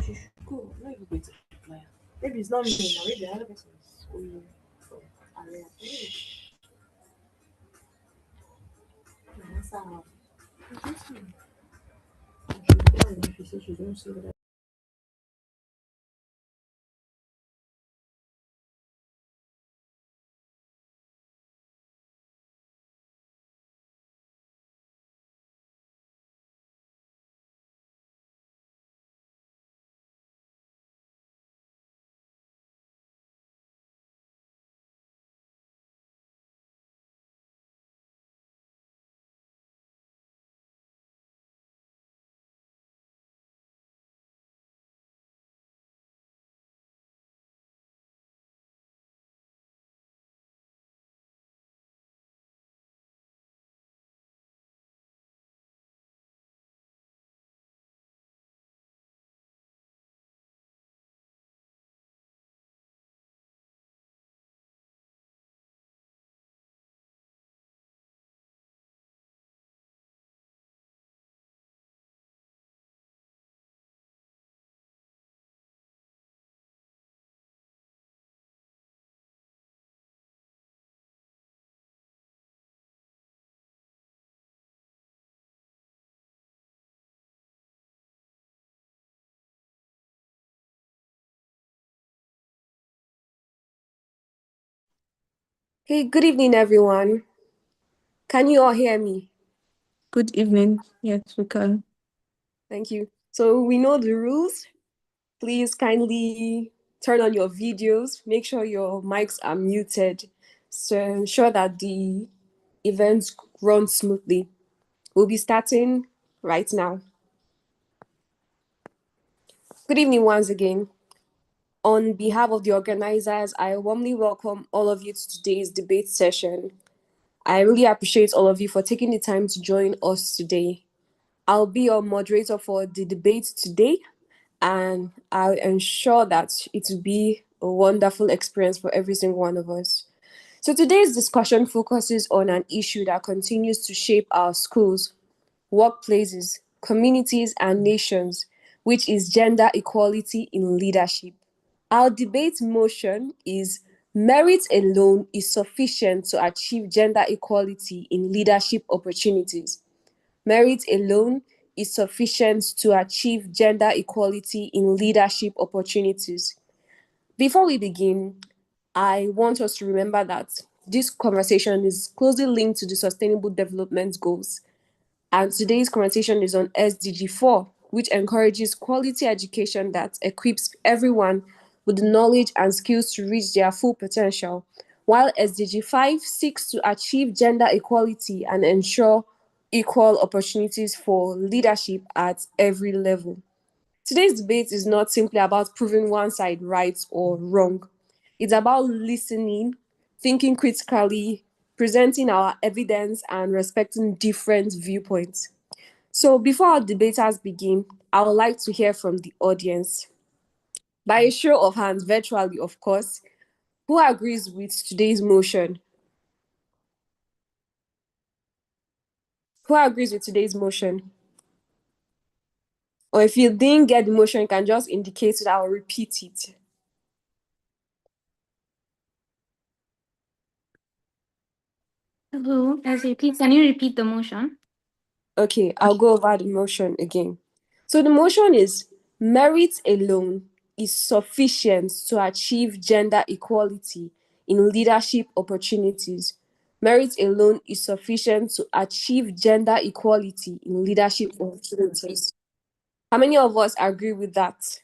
she should go. I'm not even going to reply her. Maybe it's not me now. Maybe another person is going from area. Answer her. I should call her if she says she don't see that. Hey, good evening, everyone. Can you all hear me? Good evening. Yes, we can. Thank you. So we know the rules. Please kindly turn on your videos. Make sure your mics are muted. So ensure that the events run smoothly. We'll be starting right now. Good evening once again. On behalf of the organizers, I warmly welcome all of you to today's debate session. I really appreciate all of you for taking the time to join us today. I'll be your moderator for the debate today, and I'll ensure that it will be a wonderful experience for every single one of us. So today's discussion focuses on an issue that continues to shape our schools, workplaces, communities, and nations, which is gender equality in leadership. Our debate motion is: merit alone is sufficient to achieve gender equality in leadership opportunities. Merit alone is sufficient to achieve gender equality in leadership opportunities. Before we begin, I want us to remember that this conversation is closely linked to the Sustainable Development Goals. And today's conversation is on SDG 4, which encourages quality education that equips everyone with the knowledge and skills to reach their full potential, while SDG 5 seeks to achieve gender equality and ensure equal opportunities for leadership at every level. Today's debate is not simply about proving one side right or wrong. It's about listening, thinking critically, presenting our evidence, and respecting different viewpoints. So, before our debaters begin, I would like to hear from the audience. By a show of hands, virtually, of course, who agrees with today's motion? Who agrees with today's motion? Or if you didn't get the motion, you can just indicate so that I'll repeat it. Hello, please, can you repeat the motion? Okay, I'll go over the motion again. So the motion is: merit alone is sufficient to achieve gender equality in leadership opportunities. Merit alone is sufficient to achieve gender equality in leadership opportunities. How many of us agree with that?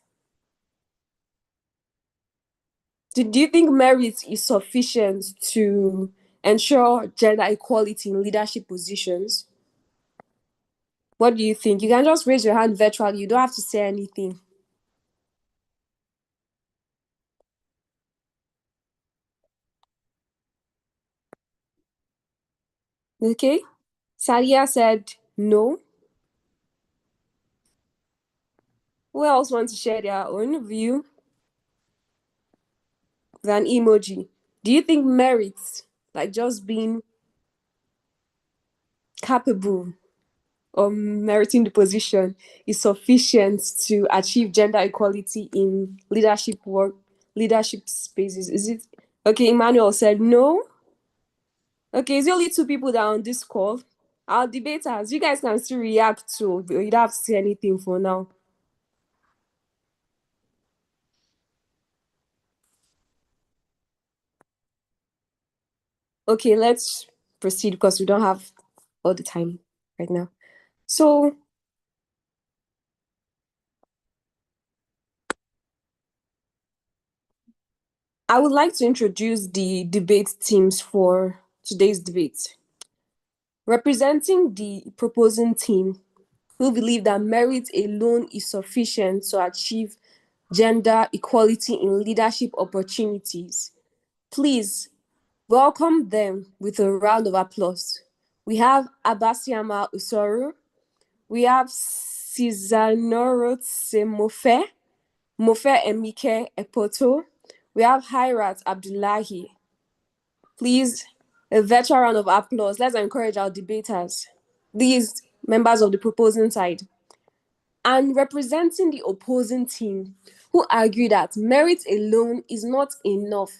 Do you think merit is sufficient to ensure gender equality in leadership positions? What do you think? You can just raise your hand virtually. You don't have to say anything. Okay. Sadia said no. Who else wants to share their own view? With an emoji. Do you think merit, like just being capable, meriting the position is sufficient to achieve gender equality in leadership spaces? Is it okay? Emmanuel said no. Okay, it's only two people that are on this call. Our debaters, you guys can still react to, but you don't have to say anything for now. Okay, let's proceed because we don't have all the time right now. So I would like to introduce the debate teams for today's debate. Representing the proposing team, who believe that merit alone is sufficient to achieve gender equality in leadership opportunities. Please welcome them with a round of applause. We have Abasiama Usoro, we have Cesarnoro Mofe Emike Epoto, we have Hirat Abdullahi. Please, a virtual round of applause. Let's encourage our debaters, these members of the proposing side. And representing the opposing team, who argue that merit alone is not enough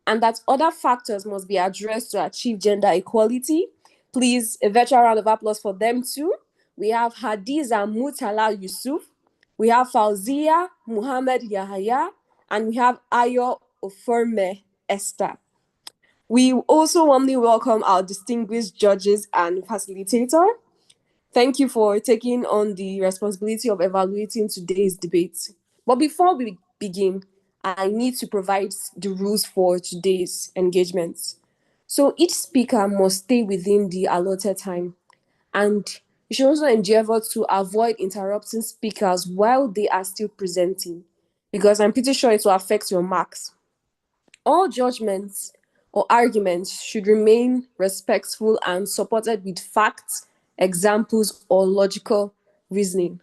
and that other factors must be addressed to achieve gender equality. Please, a virtual round of applause for them too. We have Hadiza Mutala Yusuf, we have Fauzia Muhammad Yahaya, and we have Ayo Oforme Esther. We also warmly welcome our distinguished judges and facilitator. Thank you for taking on the responsibility of evaluating today's debate. But before we begin, I need to provide the rules for today's engagement. So each speaker must stay within the allotted time, and you should also endeavor to avoid interrupting speakers while they are still presenting, because I'm pretty sure it will affect your marks. All judgments or arguments should remain respectful and supported with facts, examples, or logical reasoning.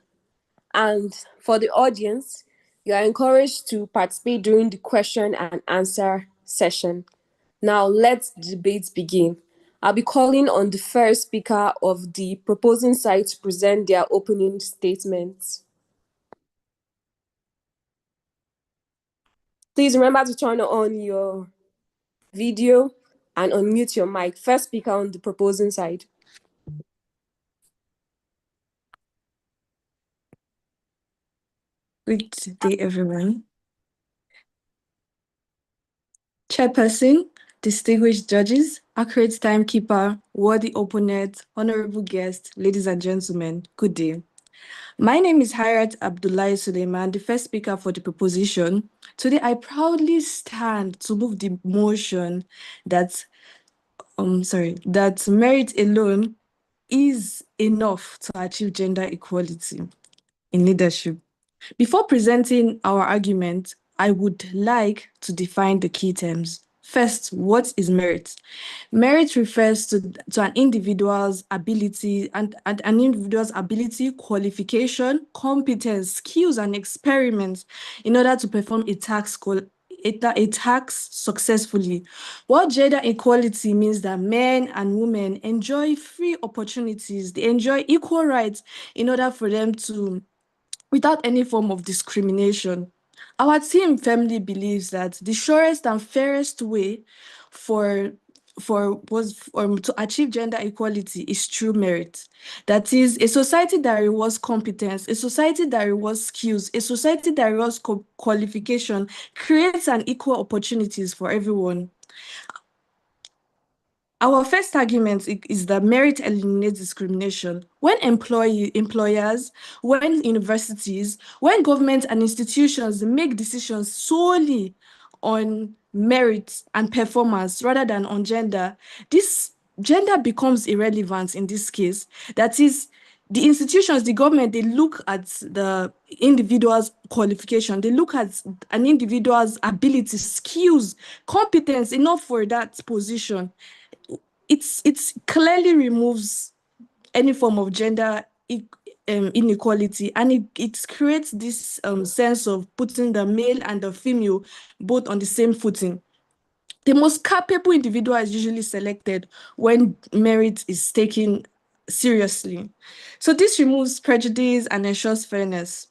And for the audience, you are encouraged to participate during the question and answer session. Now, let the debate begin. I'll be calling on the first speaker of the proposing side to present their opening statements. Please remember to turn on your video and unmute your mic. First speaker on the proposing side. Good day, everyone. Chairperson, distinguished judges, accurate timekeeper, worthy opponent, honorable guests, ladies and gentlemen, good day. My name is Hirat Abdullahi Suleiman, the first speaker for the proposition. Today, I proudly stand to move the motion that merit alone is enough to achieve gender equality in leadership. Before presenting our argument, I would like to define the key terms. First, what is merit? Merit refers to an individual's ability qualification, competence, skills, and experiments in order to perform a task successfully. While gender equality means that men and women enjoy free opportunities, they enjoy equal rights in order for them to, without any form of discrimination. Our team firmly believes that the surest and fairest way to achieve gender equality is through merit. That is, a society that rewards competence, a society that rewards skills, a society that rewards qualification creates an equal opportunities for everyone. Our first argument is that merit eliminates discrimination. When employers, when universities, when governments and institutions make decisions solely on merit and performance rather than on gender, this gender becomes irrelevant in this case. That is, the institutions, the government, they look at the individual's qualification, they look at an individual's ability, skills, competence enough for that position. It's clearly removes any form of gender inequality, and it creates this sense of putting the male and the female both on the same footing. The most capable individual is usually selected when merit is taken seriously. So this removes prejudice and ensures fairness.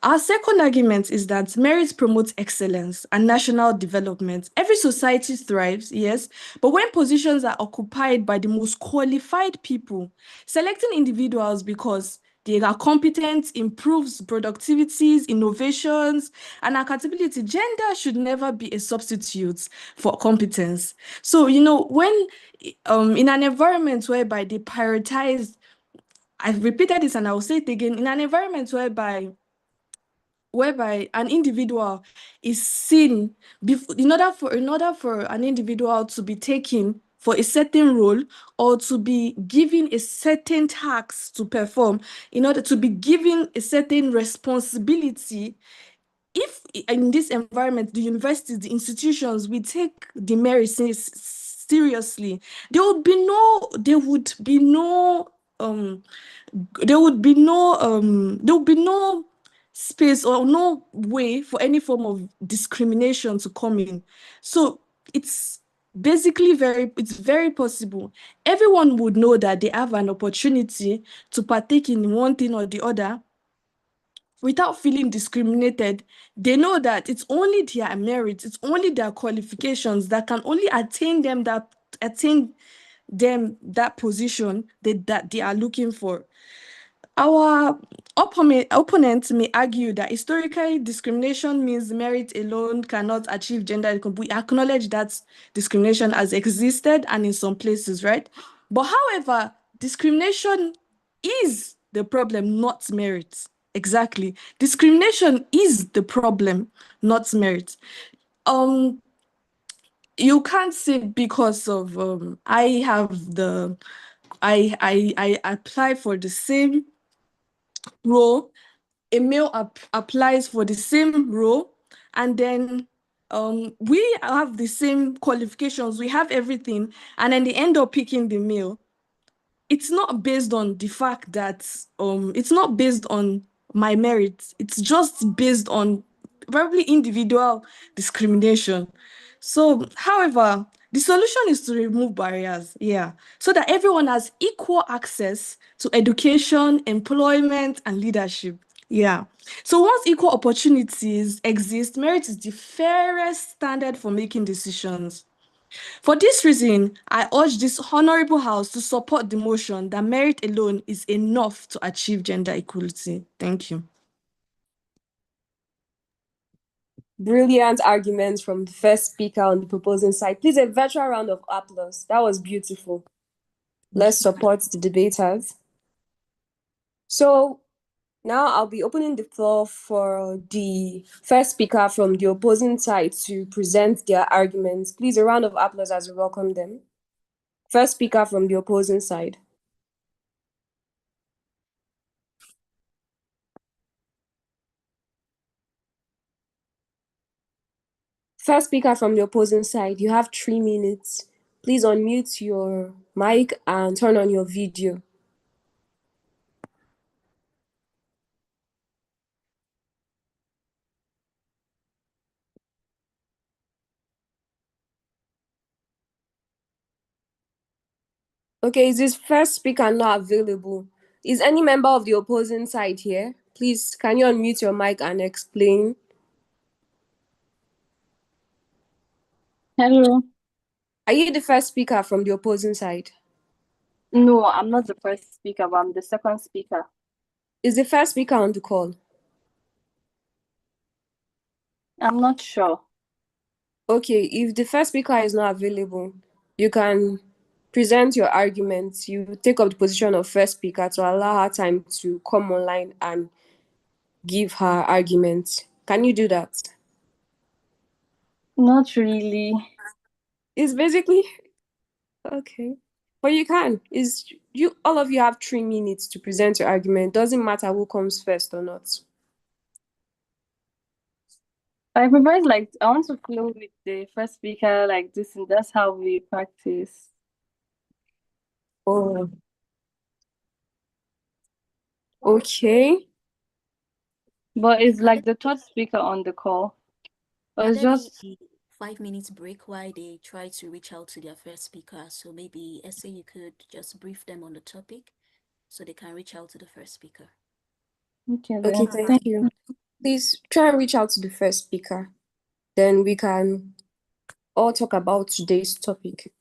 Our second argument is that merit promotes excellence and national development. Every society thrives, yes, but when positions are occupied by the most qualified people, selecting individuals because they are competent improves productivities, innovations, and accountability. Gender should never be a substitute for competence. So, when in an environment whereby they prioritize, I've repeated this and I'll say it again, in an environment whereby an individual is seen in order for an individual to be taken for a certain role or to be given a certain task to perform, in order to be given a certain responsibility, if in this environment the universities, the institutions, we take the merit seriously, um there would be no space or no way for any form of discrimination to come in. So it's very possible. Everyone would know that they have an opportunity to partake in one thing or the other without feeling discriminated. They know that it's only their merits, it's only their qualifications that can only attain them that position that they are looking for. Our opponents may argue that historically discrimination means merit alone cannot achieve gender equality. We acknowledge that discrimination has existed and in some places, right? But however, discrimination is the problem, not merit. Exactly. Discrimination is the problem, not merit. Um, you can't say because of I apply for the same role, a male applies for the same role, and then we have the same qualifications, we have everything, and then they end up picking the male. It's not based on the fact that it's not based on my merit. It's just based on probably individual discrimination. So, however, the solution is to remove barriers, yeah, so that everyone has equal access to education, employment, and leadership. Yeah. So once equal opportunities exist, merit is the fairest standard for making decisions. For this reason, I urge this honorable House to support the motion that merit alone is enough to achieve gender equality. Thank you. Brilliant arguments from the first speaker on the proposing side. Please, a virtual round of applause. That was beautiful. Let's support the debaters. So now I'll be opening the floor for the first speaker from the opposing side to present their arguments. Please, a round of applause as we welcome them. First speaker from the opposing side. First speaker from the opposing side, you have 3 minutes. Please unmute your mic and turn on your video. Okay, is this first speaker not available? Is any member of the opposing side here? Please, can you unmute your mic and explain? Hello. Are you the first speaker from the opposing side? No, I'm not the first speaker, but I'm the second speaker. Is the first speaker on the call? I'm not sure. Okay, if the first speaker is not available, you can present your arguments. You take up the position of first speaker to allow her time to come online and give her arguments. Can you do that? Not really. It's basically okay. But you can. Is you all of you have 3 minutes to present your argument. Doesn't matter who comes first or not. I prefer I want to flow with the first speaker like this, and that's how we practice. Oh, okay. But it's like the third speaker on the call. Or it's Let just me 5 minutes break while they try to reach out to their first speaker. So maybe Essay, you could just brief them on the topic so they can reach out to the first speaker. Okay, Okay, then. thank you. Please try and reach out to the first speaker. Then we can all talk about today's topic.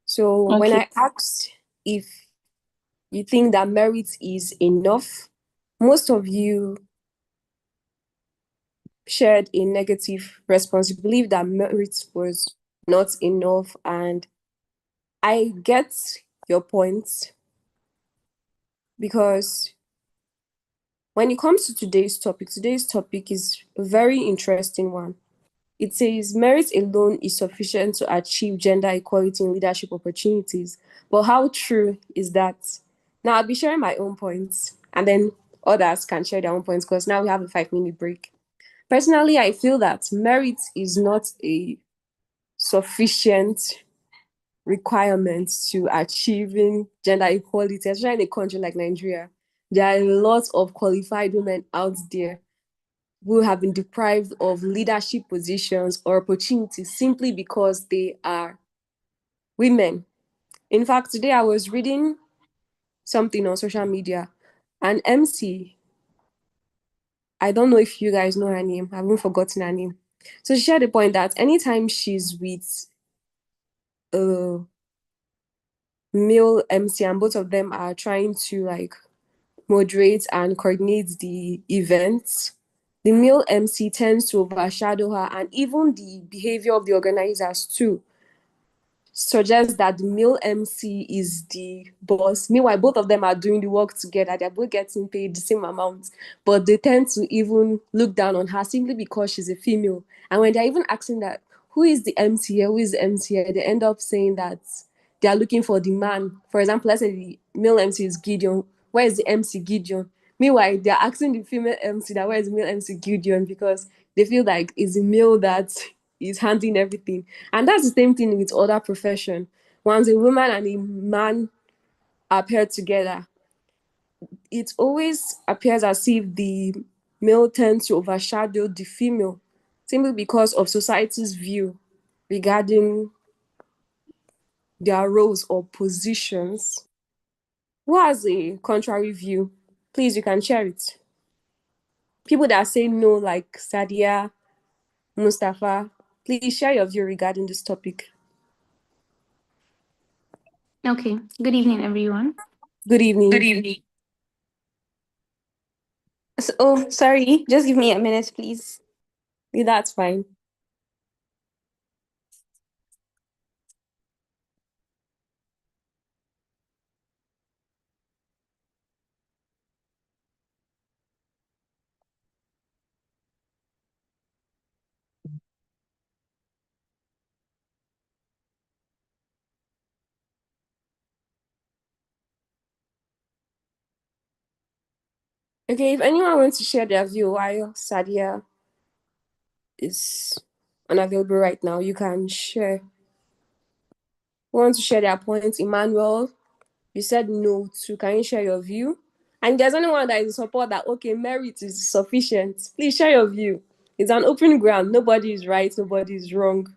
So when Okay. I asked if you think that merit is enough, most of you shared a negative response. You believe that merit was not enough, and I get your point, because when it comes to today's topic is a very interesting one. It says merit alone is sufficient to achieve gender equality in leadership opportunities. But how true is that? Now I'll be sharing my own points, and then others can share their own points, because now we have a 5 minute break. Personally, I feel that merit is not a sufficient requirement to achieving gender equality, especially in a country like Nigeria. There are lots of qualified women out there who have been deprived of leadership positions or opportunities simply because they are women. In fact, today I was reading something on social media. An MC, I don't know if you guys know her name, I haven't forgotten her name. So she shared the point that anytime she's with a male MC and both of them are trying to like moderate and coordinate the events, the male MC tends to overshadow her, and even the behavior of the organizers too suggests that the male MC is the boss. Meanwhile, both of them are doing the work together. They're both getting paid the same amount, but they tend to even look down on her simply because she's a female. And when they're even asking that, who is the MC here? Who is the MC here? They end up saying that they are looking for the man. For example, let's say the male MC is Gideon. Where is the MC Gideon? Meanwhile, they're asking the female MC that where is the male MC Gideon, because they feel like it's the male that is handling everything. And that's the same thing with other profession. Once a woman and a man are paired together, it always appears as if the male tends to overshadow the female simply because of society's view regarding their roles or positions. Who has a contrary view? Please, you can share it. People that say no, like Sadia, Mustafa, please share your view regarding this topic. Okay. Good evening, everyone. Good Good evening. evening. So, oh, sorry. Just give me a minute, please. Yeah, that's fine. Okay, if anyone wants to share their view while Sadia is unavailable right now, you can share. Who wants to share their points? Emmanuel, you said no to. Can you share your view? And there's anyone that is in support that, okay, merit is sufficient. Please share your view. It's an open ground. Nobody is right, nobody is wrong.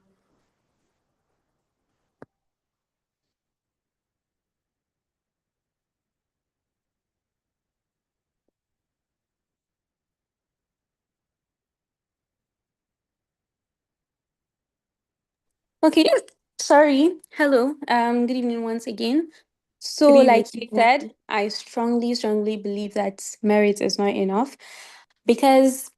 Okay. Sorry. Hello. Good evening once again. So, Good evening. like you said, I strongly believe that merit is not enough, because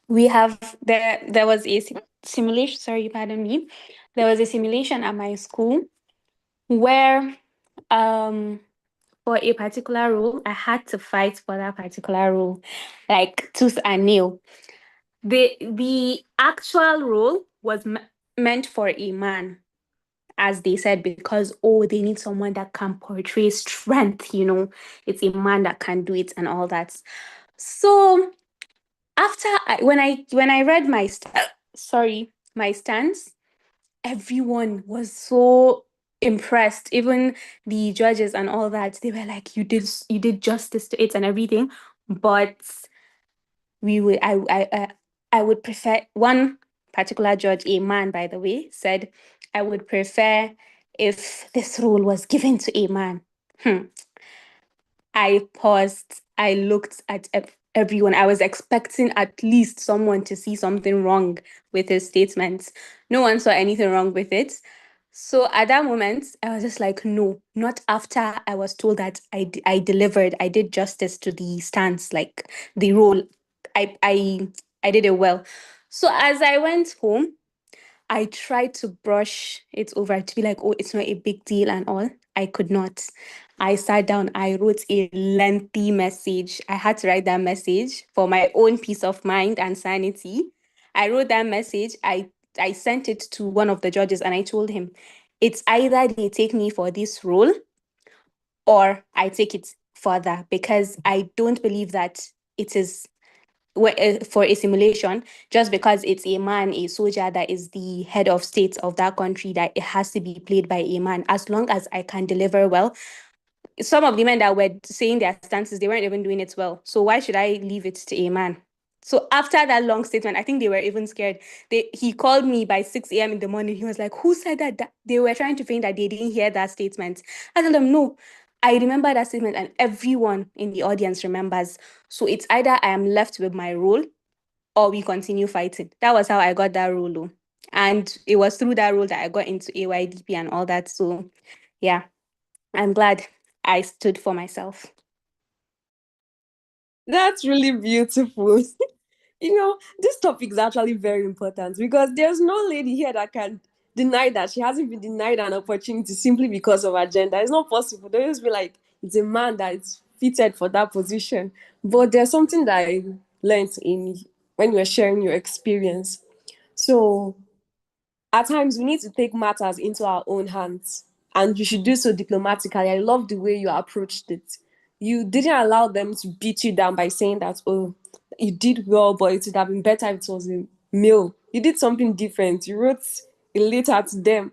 we have there was a simulation. Sorry, pardon me. There was a simulation at my school where um for a particular role I had to fight for that particular role, like tooth and nail. The actual role was meant for a man, as they said, because oh, they need someone that can portray strength, it's a man that can do it and all that. So after when I read my stance, everyone was so impressed, even the judges and all that. They were like, you did justice to it and everything, but we would I would prefer one particular judge, a man, by the way, said, I would prefer if this role was given to a man. Hmm. I paused. I looked at everyone. I was expecting at least someone to see something wrong with his statements. No one saw anything wrong with it. So at that moment, I was just like, no, not after I was told that I delivered, I did justice to the stance, like the role. I, I, I did it well. So as I went home, I tried to brush it over to be like, oh, it's not a big deal and all. I could not. I sat down, I wrote a lengthy message. I had to write that message for my own peace of mind and sanity. I wrote that message. I sent it to one of the judges and I told him, it's either they take me for this role or I take it further because I don't believe that it is for a simulation, just because it's a man, a soldier that is the head of state of that country, that it has to be played by a man. As long as I can deliver well, some of the men that were saying their stances, they weren't even doing it well. So why should I leave it to a man? So after that long statement, I think they were even scared. He called me by 6 a.m. in the morning. He was like, who said that? They were trying to feign that they didn't hear that statement. I told them, no, I remember that statement and everyone in the audience remembers. So it's either I am left with my role or we continue fighting. That was how I got that role. Oh. And it was through that role that I got into AYDP and all that. So yeah, I'm glad I stood for myself. That's really beautiful. This topic is actually very important because there's no lady here that can deny that she hasn't been denied an opportunity simply because of her gender. It's not possible. They always be like, it's a man that is fitted for that position. But there's something that I learned in when you were sharing your experience. So at times we need to take matters into our own hands, and you should do so diplomatically. I love the way you approached it. You didn't allow them to beat you down by saying that, oh, you did well, but it would have been better if it was a male. You did something different. You wrote a letter to them,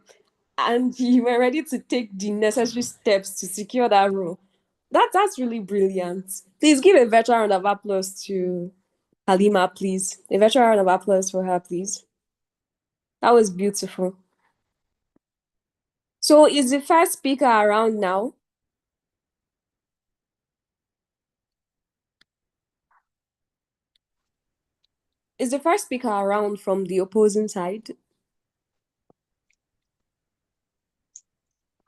and you were ready to take the necessary steps to secure that role. That's really brilliant. Please give a virtual round of applause to Halima, please. A virtual round of applause for her, please. That was beautiful. So is the first speaker around now? Is the first speaker around from the opposing side?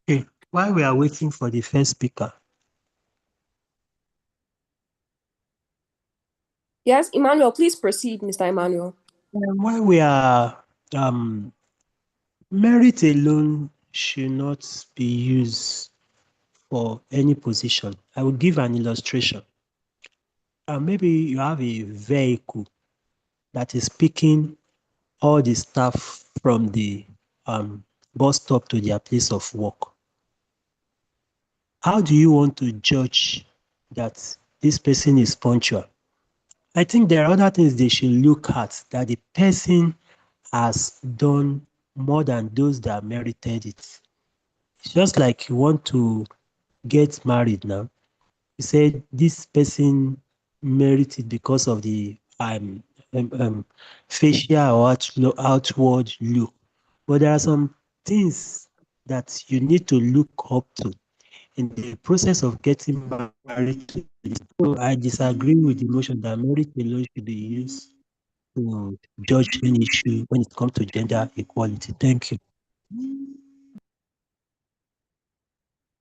Okay, while we are waiting for the first speaker, Yes, Emmanuel, please proceed, Mr. Emmanuel. while we are merit alone should not be used for any position. I will give an illustration. Maybe you have a vehicle that is picking all the staff from the bus stop to their place of work. How do you want to judge that this person is punctual? I think there are other things they should look at that the person has done more than those that merited it. It's just like you want to get married now. You said this person merited because of the facial or outward look. But there are some things that you need to look up to in the process of getting married to this. So I disagree with the notion that merit alone should be used to judge any issue when it comes to gender equality. Thank you.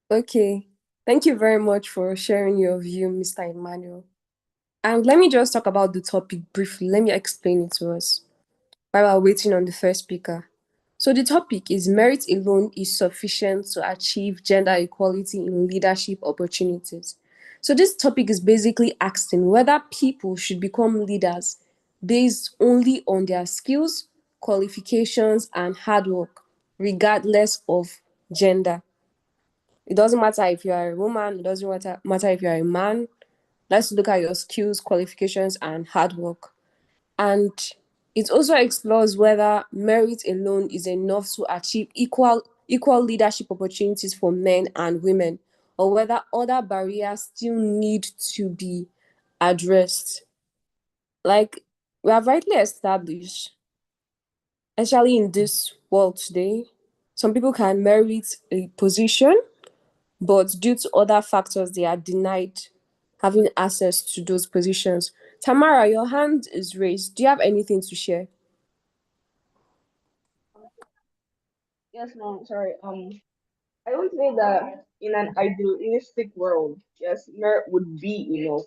Okay. Thank you very much for sharing your view, Mr. Emmanuel. And let me just talk about the topic briefly. Let me explain it to us while we're waiting on the first speaker. So the topic is merit alone is sufficient to achieve gender equality in leadership opportunities. So this topic is basically asking whether people should become leaders based only on their skills, qualifications, and hard work, regardless of gender. It doesn't matter if you are a woman, it doesn't matter if you are a man. Let's look at your skills, qualifications, and hard work. And it also explores whether merit alone is enough to achieve equal leadership opportunities for men and women, or whether other barriers still need to be addressed. Like we have rightly established, especially in this world today, some people can merit a position, but due to other factors, they are denied having access to those positions. Tamara, your hand is raised. Do you have anything to share? Yes, no, sorry. I would say that in an idealistic world, yes, merit would be enough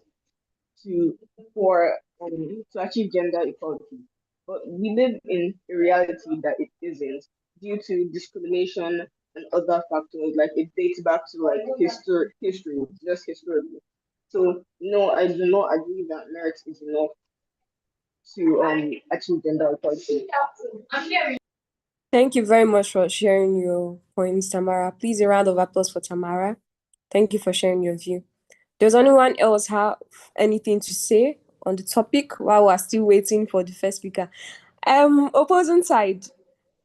to for to achieve gender equality. But we live in a reality that it isn't due to discrimination and other factors. Like it dates back to like history, just historically. So no, I do not agree that merit is enough to achieve gender equality. Thank you very much for sharing your points, Tamara. Please, a round of applause for Tamara. Thank you for sharing your view. Does anyone else have anything to say on the topic while we're still waiting for the first speaker? Opposing side,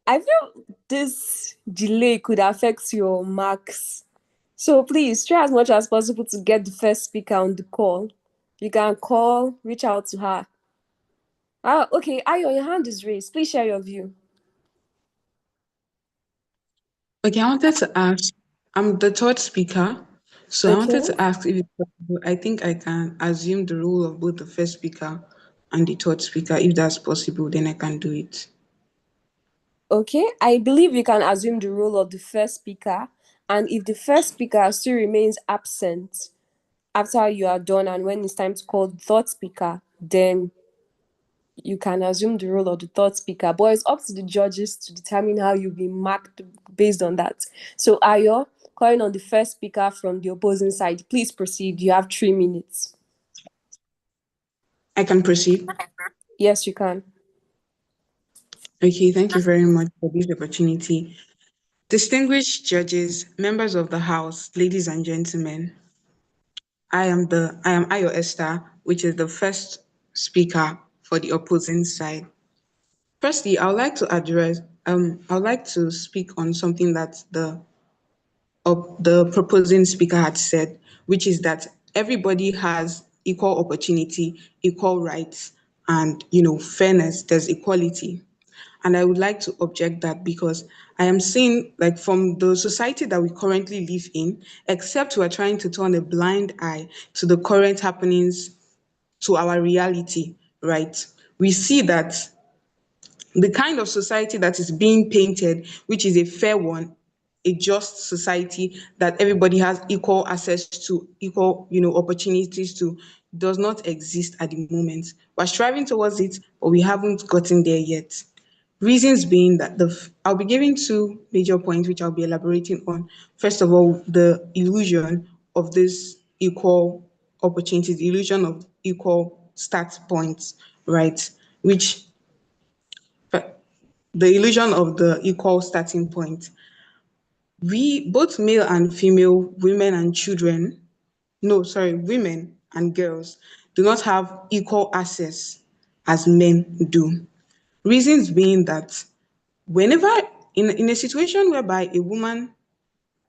I feel this delay could affect your marks. So please try as much as possible to get the first speaker on the call. You can call, reach out to her. Okay, Ayo, your hand is raised. Please share your view. Okay, I wanted to ask, I'm the third speaker, so I Okay. wanted to ask if it's possible. I think I can assume the role of both the first speaker and the third speaker. If that's possible, then I can do it. Okay, I believe you can assume the role of the first speaker, and if the first speaker still remains absent after you are done and when it's time to call the third speaker, then you can assume the role of the third speaker. But it's up to the judges to determine how you'll be marked based on that. So, Ayo, calling on the first speaker from the opposing side, please proceed. You have 3 minutes. I can proceed. Yes, you can. Okay, thank you very much for this opportunity. Distinguished judges, members of the House, ladies and gentlemen, I am Ayo Esther, which is the first speaker for the opposing side. Firstly, I would like to speak on something that the proposing speaker had said, which is that everybody has equal opportunity, equal rights, and fairness. There's equality. And I would like to object that because I am seeing, like, from the society that we currently live in, except we are trying to turn a blind eye to the current happenings, to our reality, right? We see that the kind of society that is being painted, which is a fair one, a just society that everybody has equal access to, equal, opportunities to, does not exist at the moment. We're striving towards it, but we haven't gotten there yet. Reasons being that I'll be giving two major points, which I'll be elaborating on. First of all, the illusion of this equal opportunities, the illusion of equal start points, right? Which the illusion of the equal starting point. We, both male and female, women and children, no, sorry, women and girls, do not have equal access as men do. Reasons being that whenever, in a situation whereby a woman,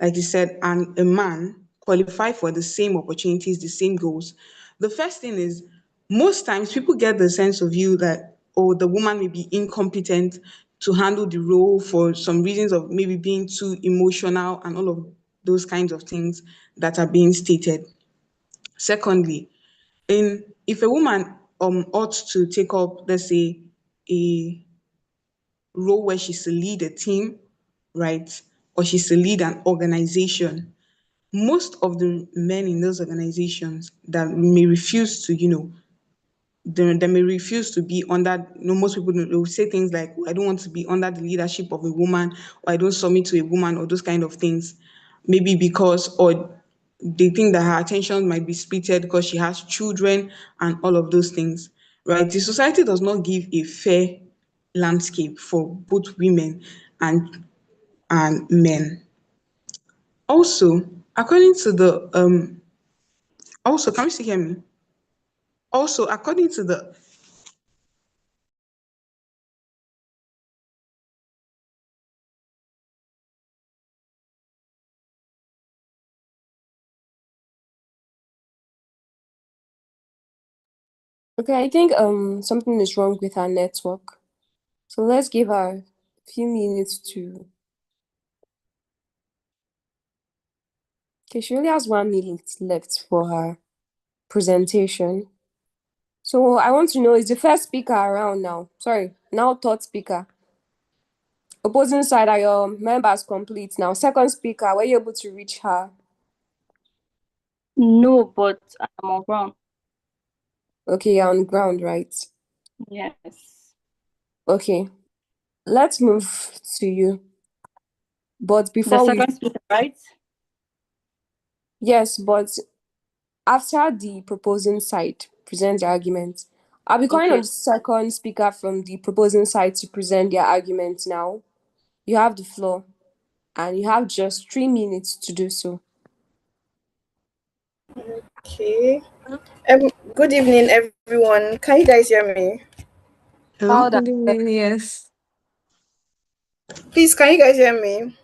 like you said, and a man qualify for the same opportunities, the same goals, the first thing is most times people get the sense of you that, oh, the woman may be incompetent to handle the role for some reasons of maybe being too emotional and all of those kinds of things that are being stated. Secondly, in if a woman ought to take up, let's say, a role where she's to lead a team, right? Or she's to lead an organization, most of the men in those organizations that may refuse to, they may refuse to be under, most people they will say things like, "Oh, I don't want to be under the leadership of a woman, or I don't submit to a woman," or those kind of things. Maybe because, or they think that her attention might be splitted because she has children and all of those things, right? The society does not give a fair landscape for both women and men. Also, according to the also, can you still hear me? Also, according to the Okay, I think something is wrong with our network. So let's give her a few minutes to. Okay, she only has 1 minute left for her presentation. So I want to know, is the first speaker around now? Sorry, now third speaker. Opposing side, are your members complete now? Second speaker, were you able to reach her? No, but I'm on ground. Okay, you're on ground, right? Yes. Okay, let's move to you. But The before we, second speaker, right? yes, but after the proposing side present their argument, I'll be calling on Okay. the second speaker from the proposing side to present their argument now. You have the floor, and you have just 3 minutes to do so. Okay. Good evening, everyone. Can you guys hear me? Hello? Loud and Good clear. evening. Yes. Please, can you guys hear me?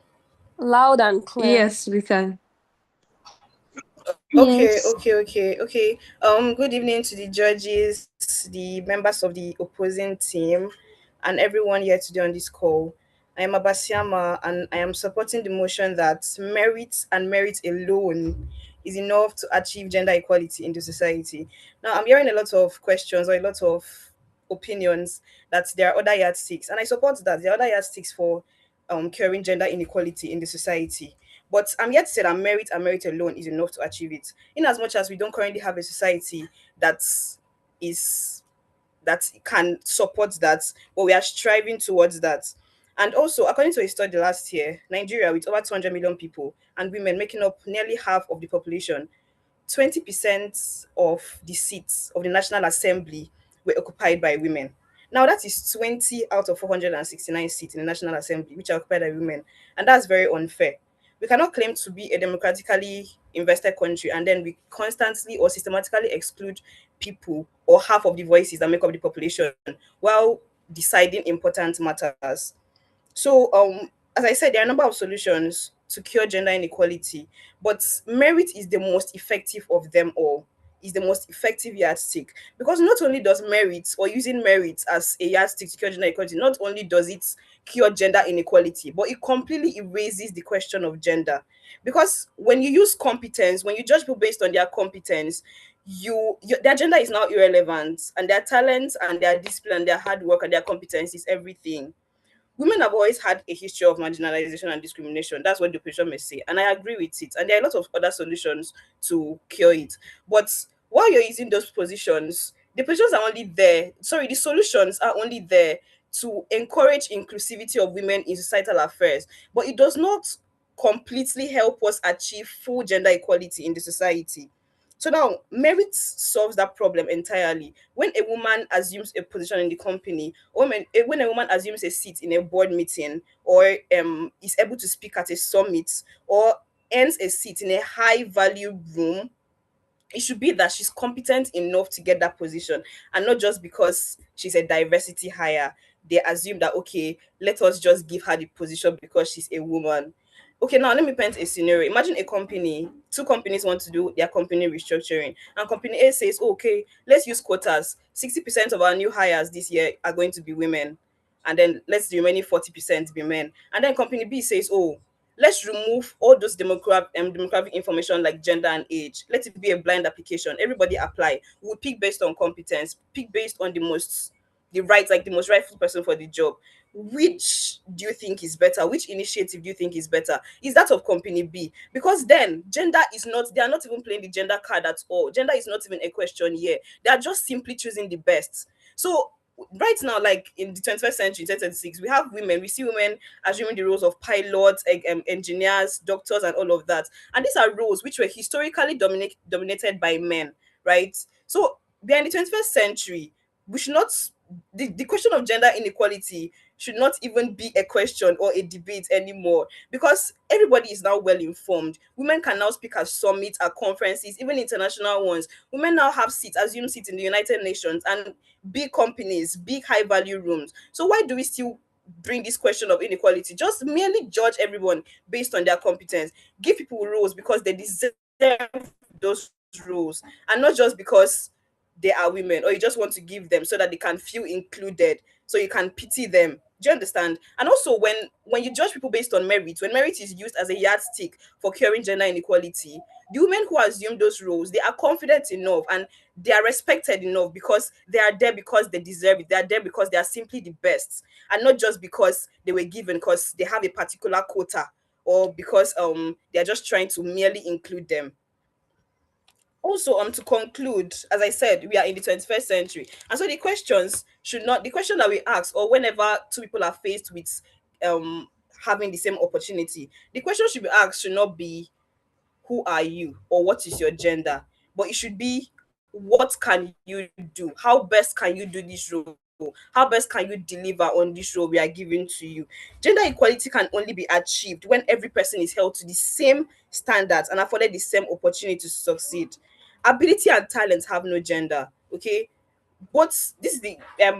Loud and clear. Yes, we can. Okay, Yes. okay, okay, okay. Good evening to the judges, the members of the opposing team, and everyone here today on this call. I am Abasiama, and I am supporting the motion that merit and merit alone is enough to achieve gender equality in the society. Now, I'm hearing a lot of questions or a lot of opinions that there are other yardsticks, and I support that there are other yardsticks for curing gender inequality in the society. But I'm yet to say that merit and merit alone is enough to achieve it. In as much as we don't currently have a society that is that can support that, but we are striving towards that. And also, according to a study last year, Nigeria, with over 200 million people and women making up nearly half of the population, 20% of the seats of the National Assembly were occupied by women. Now, that is 20 out of 469 seats in the National Assembly, which are occupied by women. And that's very unfair. We cannot claim to be a democratically invested country and then we constantly or systematically exclude people or half of the voices that make up the population while deciding important matters. So, as I said, there are a number of solutions to cure gender inequality, but merit is the most effective of them all. Is the most effective yardstick because not only does merit or using merit as a yardstick to cure gender equality, not only does it cure gender inequality, but it completely erases the question of gender. Because when you use competence, when you judge people based on their competence, their gender is now irrelevant, and their talent and their discipline, and their hard work and their competence is everything. Women have always had a history of marginalization and discrimination. That's what the opposition may say. And I agree with it. And there are a lot of other solutions to cure it. But while you're using those positions, the positions are only there. Sorry, the solutions are only there to encourage inclusivity of women in societal affairs. But it does not completely help us achieve full gender equality in the society. So now, merit solves that problem entirely. When a woman assumes a position in the company, or when a woman assumes a seat in a board meeting, or is able to speak at a summit, or earns a seat in a high value room, it should be that she's competent enough to get that position and not just because she's a diversity hire they assume that okay, let us just give her the position because she's a woman. Okay, now let me paint a scenario. Imagine a company, two companies want to do their company restructuring, and company A says, okay, let's use quotas. 60% of our new hires this year are going to be women, and then let's the remaining 40% be men. And then company B says, oh, let's remove all those demographic information like gender and age. Let it be a blind application. Everybody apply. We'll pick based on competence, pick based on the most rightful person for the job. Which do you think is better? Which initiative do you think is better? Is that of company B? Because then gender is not, they are not even playing the gender card at all. Gender is not even a question here. They are just simply choosing the best. So right now, like in the 21st century, 2026, we have women, we see women assuming the roles of pilots, engineers, doctors, and all of that. And these are roles which were historically dominated by men, right? So we are in the 21st century. We should not, the question of gender inequality should not even be a question or a debate anymore because everybody is now well informed. Women can now speak at summits, at conferences, even international ones. Women now have seats, assume seats in the United Nations and big companies, big high value rooms. So why do we still bring this question of inequality? Just merely judge everyone based on their competence. Give people roles because they deserve those roles and not just because they are women, or you just want to give them so that they can feel included, so you can pity them. Do you understand? And also, when you judge people based on merit, when merit is used as a yardstick for curing gender inequality, the women who assume those roles, they are confident enough and they are respected enough because they are there because they deserve it. They are there because they are simply the best, and not just because they were given because they have a particular quota, or because they are just trying to merely include them. Also, to conclude, as I said, we are in the 21st century, and so the questions should not the question that we ask, or whenever two people are faced with um having the same opportunity, the question should be asked should not be who are you or what is your gender, but it should be what can you do, how best can you do this role, how best can you deliver on this role we are giving to you. Gender equality can only be achieved when every person is held to the same standards and afforded the same opportunity to succeed. Ability and talent have no gender, okay? What this is the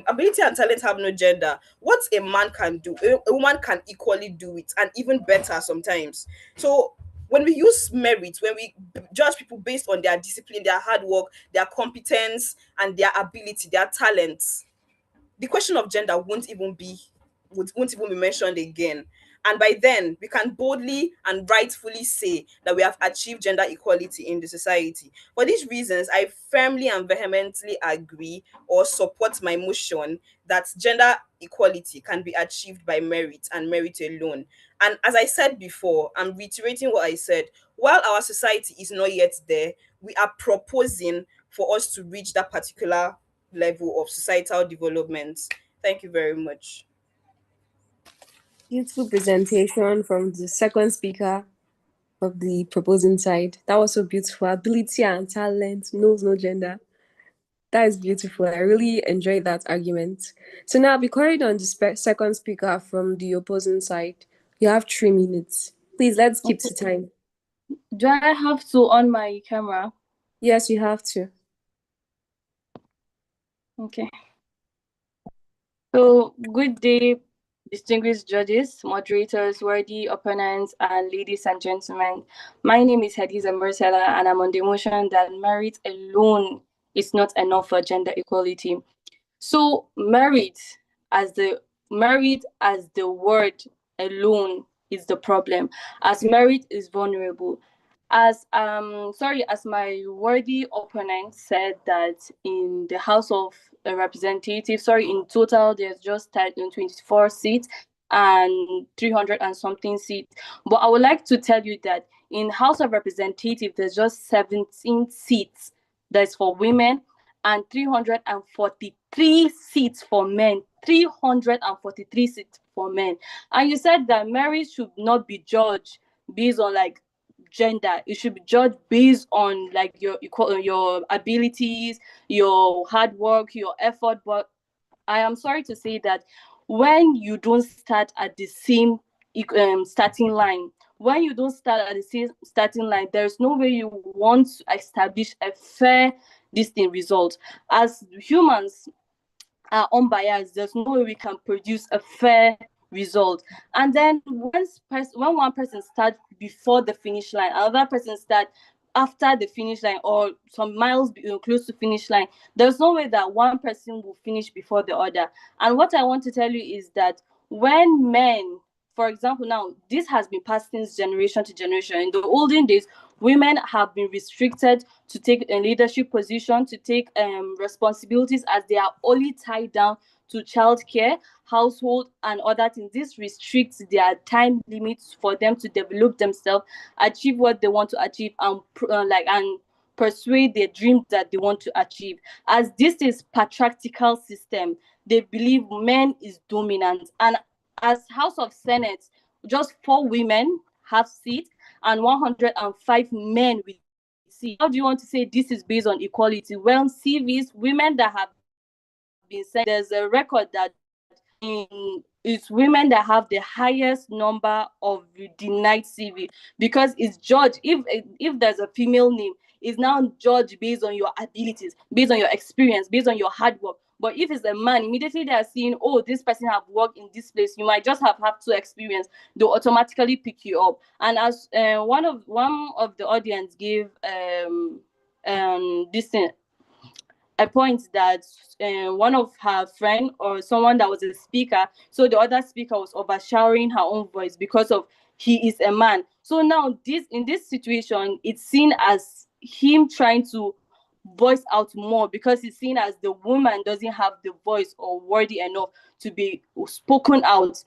ability and talent have no gender. What a man can do, a woman can equally do it, and even better sometimes. So when we use merit, when we judge people based on their discipline, their hard work, their competence, and their ability, their talents, the question of gender won't even be mentioned again. And by then, we can boldly and rightfully say that we have achieved gender equality in the society. For these reasons, I firmly and vehemently agree or support my motion that gender equality can be achieved by merit and merit alone. And as I said before, I'm reiterating what I said. While our society is not yet there, we are proposing for us to reach that particular level of societal development. Thank you very much. Beautiful presentation from the second speaker of the proposing side. That was so beautiful. Ability and talent knows no gender. That is beautiful. I really enjoyed that argument. So now, be calling on the second speaker from the opposing side. You have 3 minutes. Please, let's keep to time. Do I have to on my camera? Yes, you have to. Okay. So, good day, distinguished judges, moderators, worthy opponents, and ladies and gentlemen. My name is Hadiza Mursela, and I'm on the motion that merit alone is not enough for gender equality. So, merit as the word alone is the problem, as merit is vulnerable. As my worthy opponent said that in the House of Representatives, in total there's just 24 seats and 300 and something seats. But I would like to tell you that in House of Representatives there's just 17 seats that's for women and 343 seats for men. 343 seats for men. And you said that merit should not be judged based on like gender. It should be judged based on like your abilities, your hard work, your effort. But I am sorry to say that when you don't start at the same starting line, when you don't start at the same starting line, there's no way you want to establish a fair distinct result. As humans are unbiased, there's no way we can produce a fair result. And then when one person starts before the finish line, another person starts after the finish line or some miles close to finish line, there's no way that one person will finish before the other. And what I want to tell you is that when men, for example, now this has been passed since generation to generation. In the olden days, women have been restricted to take a leadership position, to take responsibilities, as they are only tied down to childcare, household, and other things. This restricts their time limits for them to develop themselves, achieve what they want to achieve, and and persuade their dreams that they want to achieve. As this is patriarchal system, they believe men is dominant. And as House of Senate, just 4 women have seats and 105 men with seats. How do you want to say this is based on equality? Well, CVs, women that have been sent, there's a record that it's women that have the highest number of denied CV, because it's judged. If there's a female name, it's now judged based on your abilities, based on your experience, based on your hard work. But if it's a man, immediately they are seeing, oh, this person have worked in this place, you might just have to experience, they'll automatically pick you up. And as one of the audience gave this thing, a point that one of her friend or someone that was a speaker, so the other speaker was overshadowing her own voice because of he is a man. So now in this situation, it's seen as him trying to voice out more because it's seen as the woman doesn't have the voice or worthy enough to be spoken out.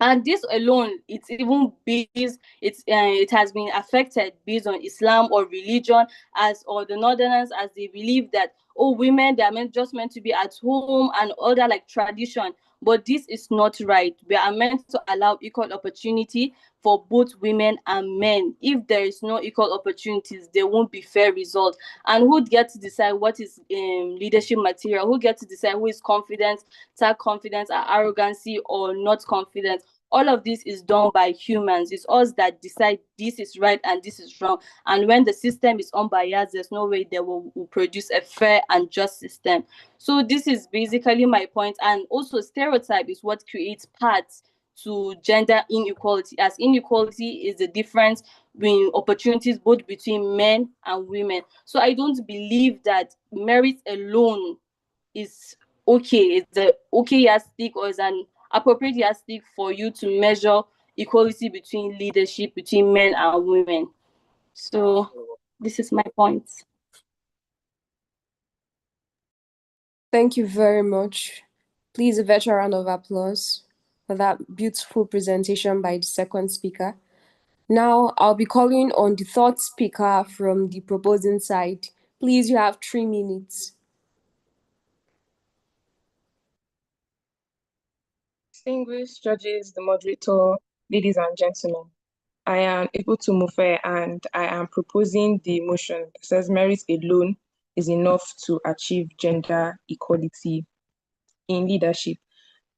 And this alone, it's even based, it has been affected based on Islam or religion, as or the northerners, as they believe that, oh, women, they are just meant to be at home and other like tradition. But this is not right. We are meant to allow equal opportunity for both women and men. If there is no equal opportunities, there won't be fair results. And who gets to decide what is leadership material? Who gets to decide who is confident, tag confidence, or arrogancy, or not confident? All of this is done by humans. It's us that decide this is right and this is wrong. And when the system is unbiased, there's no way they will produce a fair and just system. So this is basically my point. And also, stereotype is what creates paths to gender inequality, as inequality is the difference in opportunities both between men and women. So I don't believe that merit alone is okay. It's a okay yardstick or is an appropriate yardstick for you to measure equality between leadership between men and women. So this is my point. Thank you very much. Please, a virtual round of applause for that beautiful presentation by the second speaker. Now, I'll be calling on the third speaker from the proposing side. Please, you have 3 minutes. Distinguished judges, the moderator, ladies and gentlemen, I am Able Mufe and I am proposing the motion that says merit alone is enough to achieve gender equality in leadership.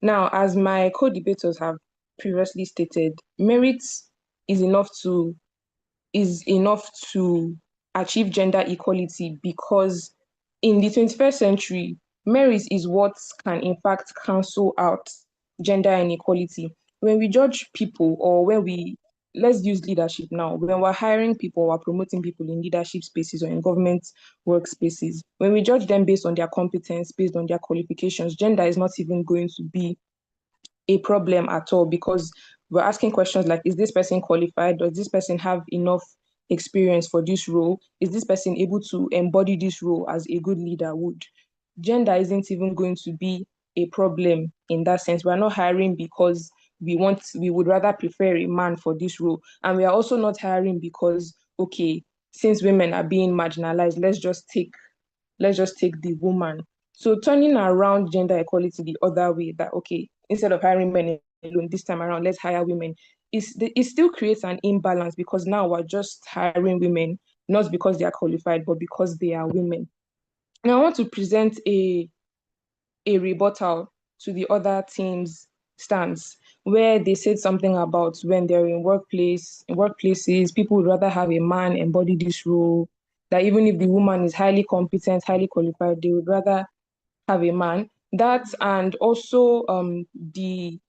Now, as my co-debaters have previously stated, merit is enough to achieve gender equality because in the 21st century, merit is what can in fact cancel out gender inequality. When we judge people or let's use leadership now, when we're hiring people or promoting people in leadership spaces or in government workspaces, when we judge them based on their competence, based on their qualifications, gender is not even going to be a problem at all because we're asking questions like, is this person qualified? Does this person have enough experience for this role? Is this person able to embody this role as a good leader would? Gender isn't even going to be a problem in that sense. We're not hiring because we would rather prefer a man for this role. And we are also not hiring because, okay, since women are being marginalized, let's just take the woman. So turning around gender equality the other way, that okay, instead of hiring men alone this time around, let's hire women. It still creates an imbalance because now we're just hiring women, not because they are qualified, but because they are women. Now I want to present a rebuttal to the other team's stance, where they said something about when they're in workplaces, people would rather have a man embody this role, that even if the woman is highly competent, highly qualified, they would rather have a man. That and also the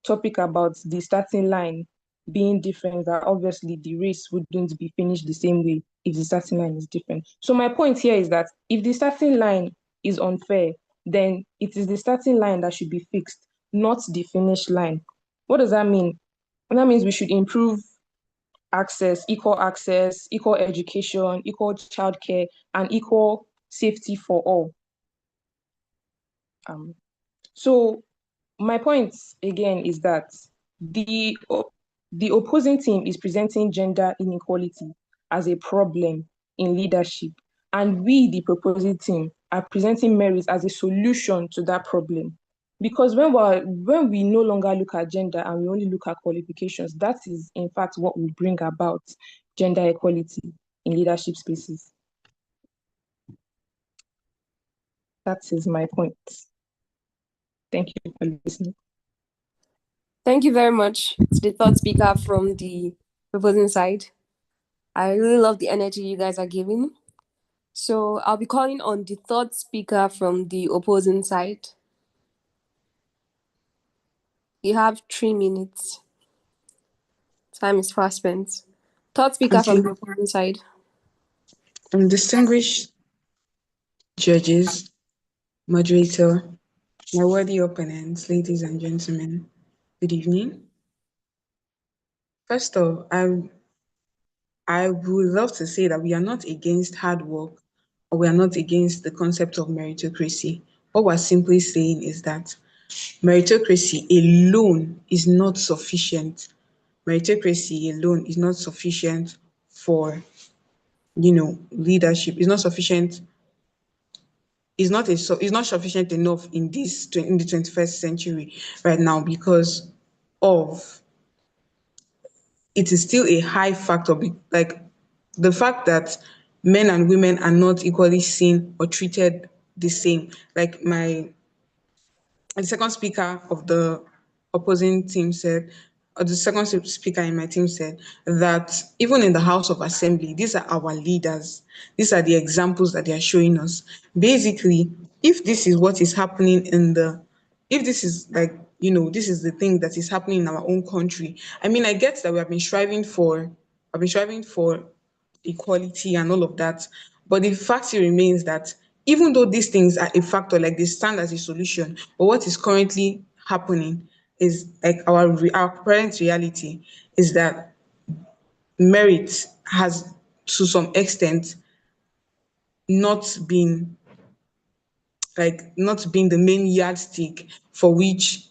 topic about the starting line being different, that obviously the race wouldn't be finished the same way if the starting line is different. So my point here is that if the starting line is unfair, then it is the starting line that should be fixed, not the finish line. What does that mean? That means we should improve access, equal education, equal childcare, and equal safety for all. So my point again is that the opposing team is presenting gender inequality as a problem in leadership, and we, the proposing team, are presenting merit as a solution to that problem. Because when we no longer look at gender and we only look at qualifications, that is in fact what will bring about gender equality in leadership spaces. That is my point. Thank you for listening. Thank you very much to the third speaker from the proposing side. I really love the energy you guys are giving. So I'll be calling on the third speaker from the opposing side. You have 3 minutes. Time is fast spent. Third speaker from Okay. the opposing side. Distinguished judges, moderator, my worthy opponents, ladies and gentlemen. Good evening. First off, I would love to say that we are not against hard work or we are not against the concept of meritocracy. What we're simply saying is that meritocracy alone is not sufficient. Meritocracy alone is not sufficient for, leadership. It's not sufficient. It's not sufficient enough in in the 21st century right now because of it is still a high factor, like the fact that men and women are not equally seen or treated the same. Like the second speaker of the opposing team said, or the second speaker in my team said, that even in the House of Assembly, these are our leaders. These are the examples that they are showing us. Basically, if this is what is happening if this is like, this is the thing that is happening in our own country. I mean, I get that I've been striving for equality and all of that. But the fact remains that even though these things are a factor, like they stand as a solution, but what is currently happening is like our current reality is that merit has to some extent not been not being the main yardstick for which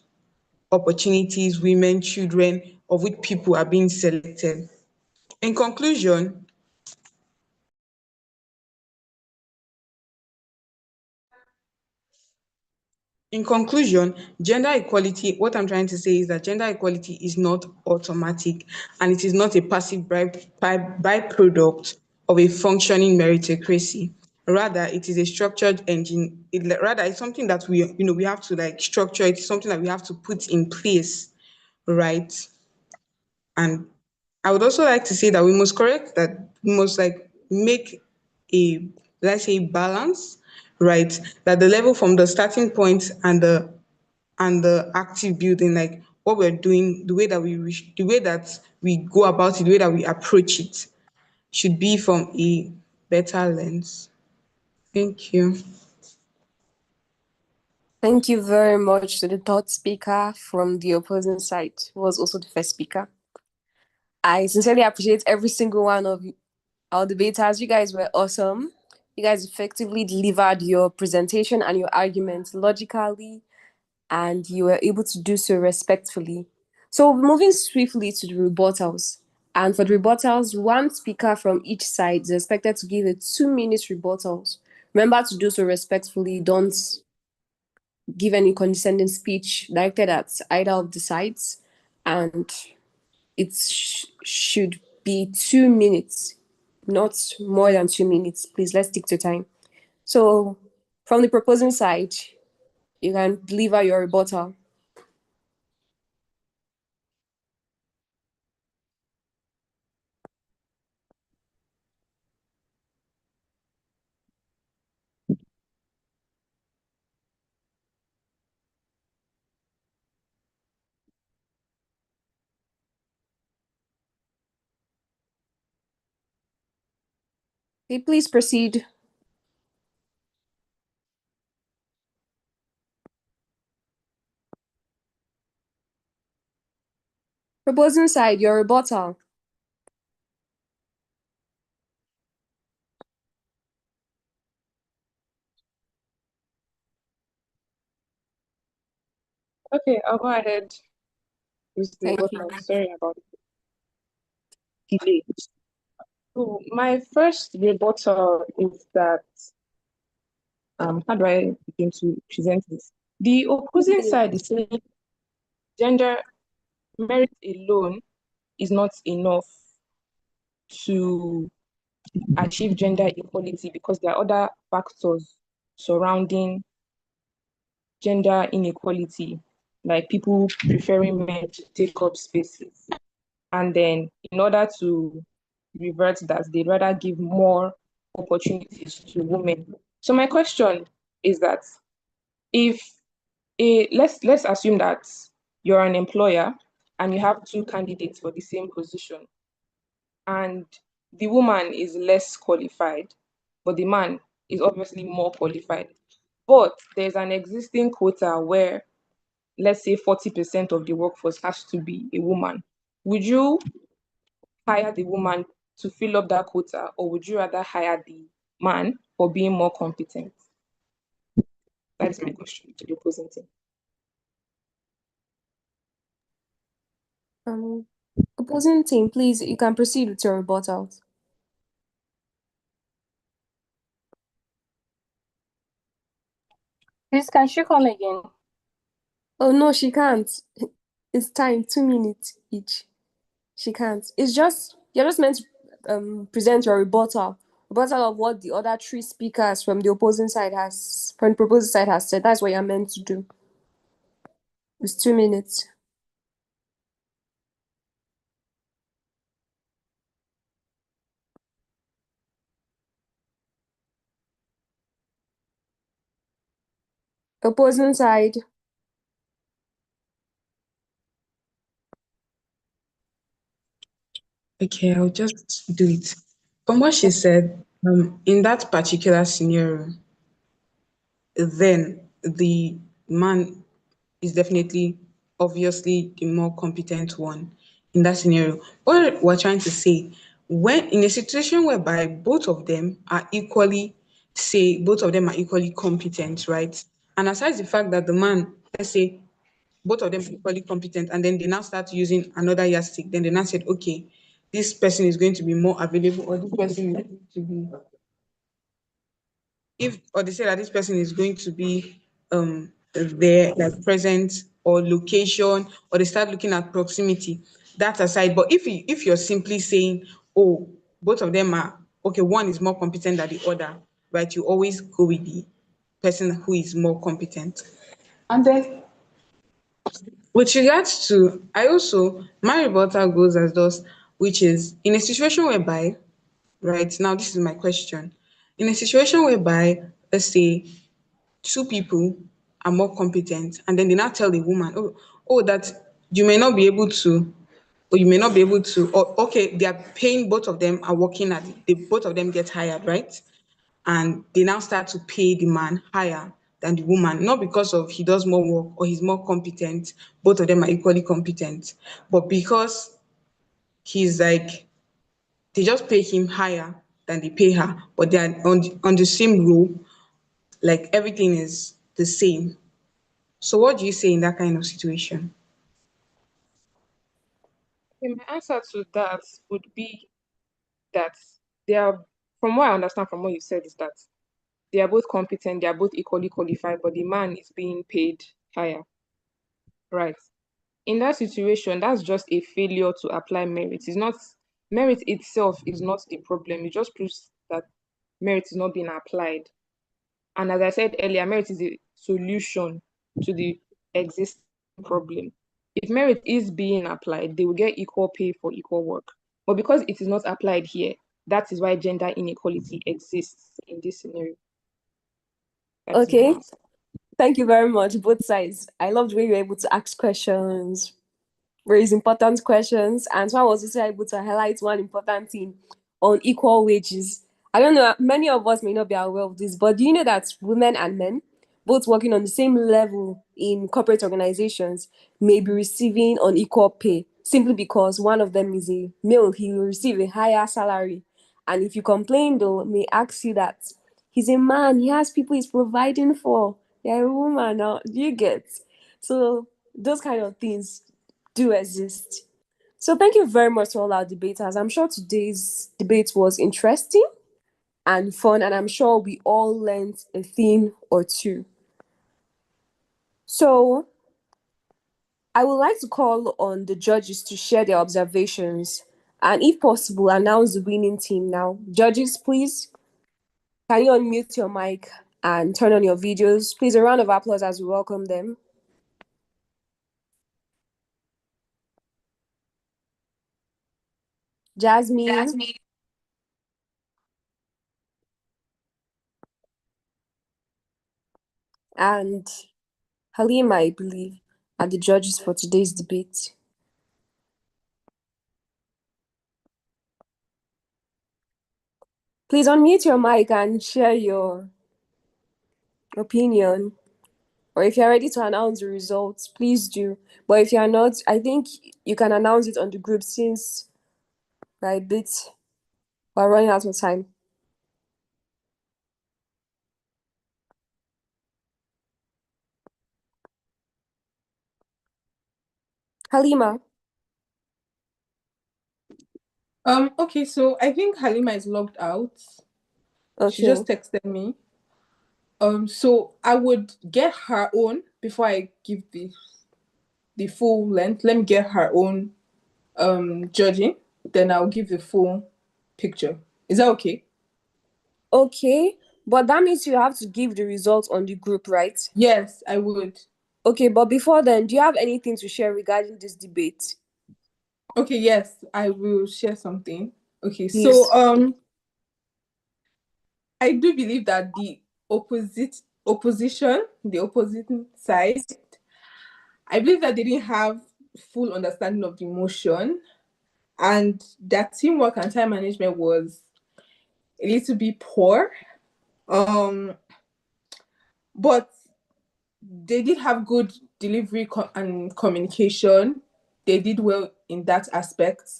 opportunities, women, children, of which people are being selected. In conclusion, In conclusion, gender equality, what I'm trying to say is that gender equality is not automatic and it is not a passive byproduct of a functioning meritocracy. Rather, it is a structured engine. Rather, it's something that we have to like structure. It's something that we have to put in place, right? And I would also like to say that we must like make a, let's say, balance, right? That the level from the starting point and the active building, like what we're doing, the way that we go about it, the way that we approach it, should be from a better lens. Thank you. Thank you very much to the third speaker from the opposing side, who was also the first speaker. I sincerely appreciate every single one of our debaters. You guys were awesome. You guys effectively delivered your presentation and your arguments logically, and you were able to do so respectfully. So, moving swiftly to the rebuttals. And for the rebuttals, one speaker from each side is expected to give a 2 minute rebuttals. Remember to do so respectfully. Don't give any condescending speech directed at either of the sides. And it should be 2 minutes, not more than 2 minutes. Please, let's stick to time. So, from the proposing side, you can deliver your rebuttal. Okay, please proceed. Proposing side, your rebuttal. Okay, I'll go ahead. Thank Okay, you. sorry about the delay. So my first rebuttal is that how do I begin to present this? The opposing side is saying gender merit alone is not enough to achieve gender equality because there are other factors surrounding gender inequality, like people preferring men to take up spaces. And then in order to revert that, they'd rather give more opportunities to women. So my question is that if let's assume that you're an employer and you have two candidates for the same position, and the woman is less qualified, but the man is obviously more qualified. But there's an existing quota where, let's say, 40% of the workforce has to be a woman. Would you hire the woman to fill up that quota, or would you rather hire the man for being more competent? That's my question to the opposing team. Opposing team, please, you can proceed with your rebuttal. Please, can she come again? Oh no, she can't. It's time, 2 minutes each. She can't. It's just you're just meant to present your rebuttal of what the other three speakers from the proposing side has said. That's what you're meant to do. It's 2 minutes. Opposing side. Okay, I'll just do it. From what she said, in that particular scenario, then the man is definitely, obviously, the more competent one in that scenario. What we're trying to say, when in a situation whereby both of them are equally competent, right? And aside the fact that the man, let's say, both of them are equally competent, and then they now start using another yardstick, then they now said, okay, this person is going to be more available, or this person is going to be or they say that this person is going to be there, like present or location, or they start looking at proximity, that aside. But if you're simply saying, oh, both of them are okay, one is more competent than the other, right, you always go with the person who is more competent. And then with regards to, my rebuttal goes as thus, which is in a situation whereby, right now, this is my question. In a situation whereby, let's say, two people are more competent, and then they now tell the woman, that you may not be able to, or you may not be able to, or okay, they are paying, both of them are working at it, both of them get hired, right? And they now start to pay the man higher than the woman, not because of he does more work or he's more competent, both of them are equally competent, but because he's like, they just pay him higher than they pay her, but they are on the same role, like everything is the same. So what do you say in that kind of situation? Okay, my answer to that would be that they are, from what I understand from what you said, is that they are both competent, they are both equally qualified, but the man is being paid higher, right? In that situation, that's just a failure to apply merit. It's not, merit itself is not the problem. It just proves that merit is not being applied. And as I said earlier, merit is a solution to the existing problem. If merit is being applied, they will get equal pay for equal work. But because it is not applied here, that is why gender inequality exists in this scenario. That is my Okay. answer. Thank you very much, both sides. I loved when you were able to ask questions, raise important questions, and so I was also able to highlight one important thing on equal wages. I don't know, many of us may not be aware of this, but do you know that women and men, both working on the same level in corporate organizations, may be receiving unequal pay simply because one of them is a male, he will receive a higher salary. And if you complain, though, may ask you that he's a man, he has people he's providing for. You're a woman now, do you get? So those kind of things do exist. So thank you very much to all our debaters. I'm sure today's debate was interesting and fun, and I'm sure we all learned a thing or two. So I would like to call on the judges to share their observations and, if possible, announce the winning team now. Judges, please, can you unmute your mic and turn on your videos? Please, a round of applause as we welcome them. Jasmine. And Halima, I believe, are the judges for today's debate. Please unmute your mic and share your opinion. Or if you're ready to announce the results, please do. But if you're not, I think you can announce it on the group since we're a bit we're running out of time. Halima. Okay, so I think Halima is logged out. She Okay. just texted me. So I would get her own before I give the full length. Let me get her own judging, then I'll give the full picture. Is that okay? Okay. But that means you have to give the results on the group, right? Yes, I would. Okay, but before then, do you have anything to share regarding this debate? Okay, yes, I will share something. Okay, so Please. I do believe that the opposition side, I believe that they didn't have full understanding of the motion, and their teamwork and time management was a little bit poor. But they did have good delivery and communication. They did well in that aspect.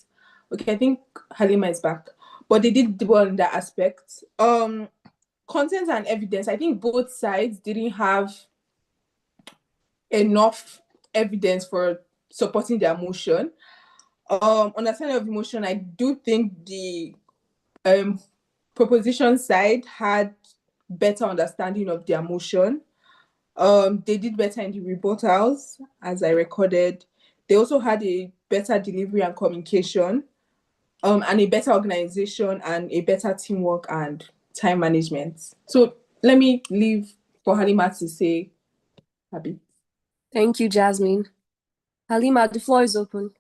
Okay, I think Halima is back, but they did well in that aspect. Content and evidence. I think both sides didn't have enough evidence for supporting their motion. Understanding of emotion. I do think the um proposition side had better understanding of their motion. They did better in the rebuttals, as I recorded. They also had a better delivery and communication, and a better organization and a better teamwork and time management. So let me leave for Halima to say happy. Thank you, Jasmine. Halima, the floor is open.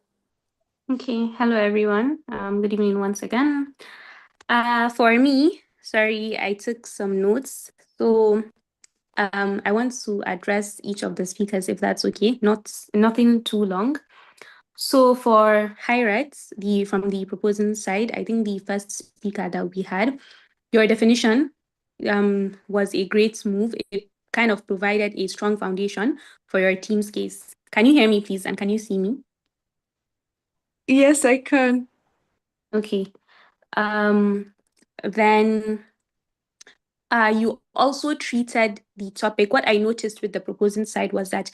Okay, hello everyone. Good evening once again. For me, sorry, I took some notes. So I want to address each of the speakers if that's okay. Nothing too long. So for highlights, the from the proposing side, I think the first speaker that we had, your definition was a great move. It kind of provided a strong foundation for your team's case. Can you hear me, please? And can you see me? Yes, I can. Okay. Then you also treated the topic. What I noticed with the proposing side was that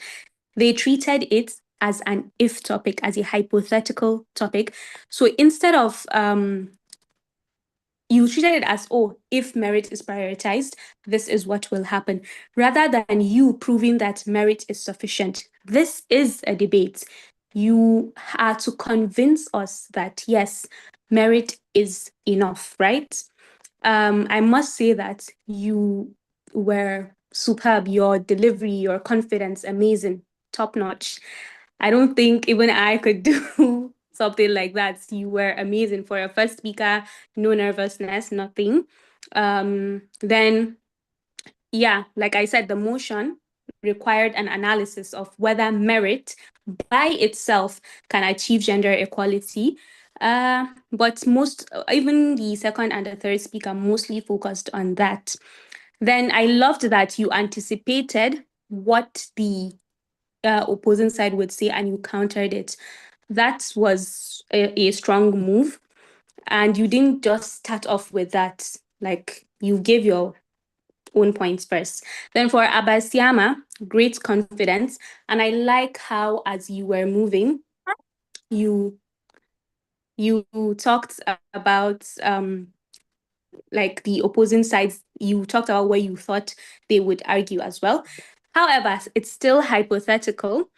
they treated it as an if topic, as a hypothetical topic. So instead of you treated it as, oh, if merit is prioritized, this is what will happen, rather than you proving that merit is sufficient. This is a debate. You are to convince us that, yes, merit is enough, right? I must say that you were superb. Your delivery, your confidence, amazing, top notch. I don't think even I could do something like that. You were amazing for a first speaker. No nervousness, nothing. Then, yeah, like I said, the motion required an analysis of whether merit by itself can achieve gender equality. But even the second and the third speaker mostly focused on that. Then I loved that you anticipated what the opposing side would say and you countered it. That was a strong move. And you didn't just start off with that, like you gave your own points first. Then for Abasiama, great confidence. And I like how, as you were moving, you you talked about like the opposing sides. You talked about where you thought they would argue as well. However, it's still hypothetical.